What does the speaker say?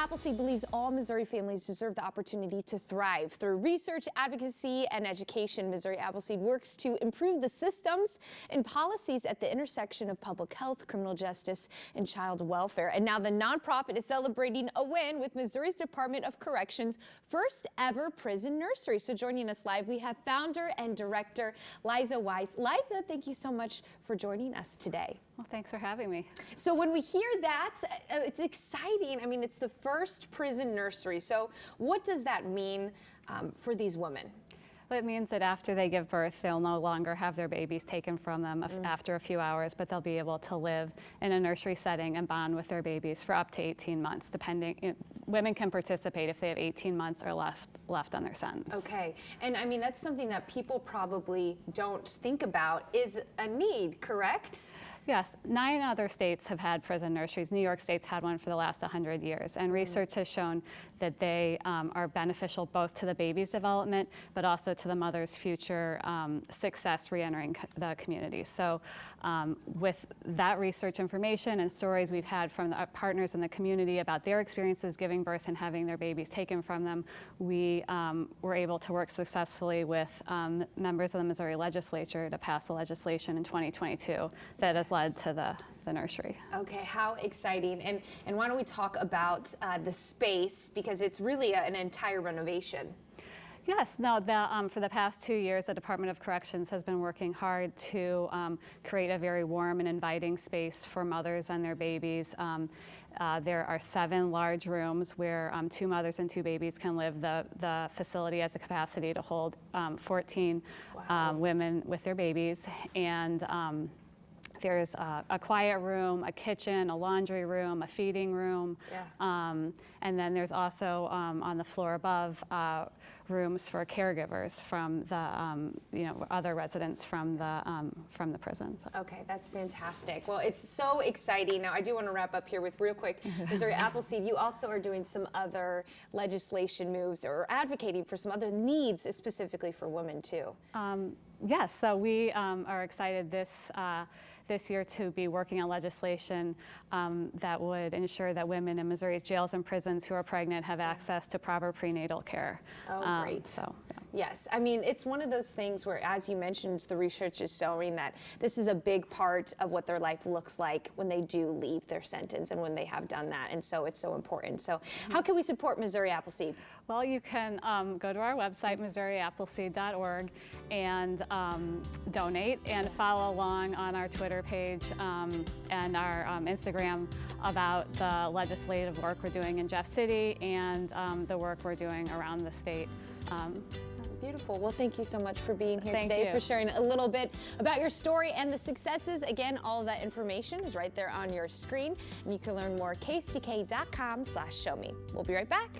Appleseed believes all Missouri families deserve the opportunity to thrive. Through research, advocacy, and education, Missouri Appleseed works to improve the systems and policies at the intersection of public health, criminal justice, and child welfare. And now the nonprofit is celebrating a win with Missouri's Department of Corrections' first ever prison nursery. So joining us live, we have founder and director Liza Weiss. Liza, thank you so much for joining us today. Well, thanks for having me. So when we hear that, it's exciting. I mean, it's the first prison nursery. So what does that mean for these women? Well, it means that after they give birth, they'll no longer have their babies taken from them after a few hours, but they'll be able to live in a nursery setting and bond with their babies for up to 18 months, depending. Women can participate if they have 18 months or left on their sentence. Okay, and I mean, that's something that people probably don't think about is a need, correct? Yes, 9 other states have had prison nurseries. New York State's had one for the last 100 years, and research has shown that they are beneficial both to the baby's development, but also to the mother's future success re-entering the community. So with that research information and stories we've had from the partners in the community about their experiences giving birth and having their babies taken from them, we were able to work successfully with members of the Missouri legislature to pass a legislation in 2022 that has led to the nursery. Okay, how exciting. And why don't we talk about the space, because it's really an entire renovation. Yes, no, for the past 2 years, the Department of Corrections has been working hard to create a very warm and inviting space for mothers and their babies. There are 7 large rooms where 2 mothers and 2 babies can live. The facility has a capacity to hold 14 women with their babies. And there's a quiet room, a kitchen, a laundry room, a feeding room, and then there's also on the floor above rooms for caregivers from the other residents from the prisons. Okay, that's fantastic. Well, it's so exciting. Now, I do want to wrap up here with real quick. Missouri Appleseed, you also are doing some other legislation moves or advocating for some other needs specifically for women too. Yes, so we are excited this year to be working on legislation that would ensure that women in Missouri's jails and prisons who are pregnant have access to proper prenatal care. Oh, great. Yes, I mean, it's one of those things where, as you mentioned, the research is showing that this is a big part of what their life looks like when they do leave their sentence and when they have done that, and so it's so important. So how can we support Missouri Appleseed? Well, you can go to our website, MissouriAppleseed.org, and donate and follow along on our Twitter page and our Instagram about the legislative work we're doing in Jeff City and the work we're doing around the state. Beautiful. Well, thank you so much for being here Thank today, you. for sharing a little bit about your story and the successes. Again, all of that information is right there on your screen, and you can learn more at ksdk.com/showme. We'll be right back.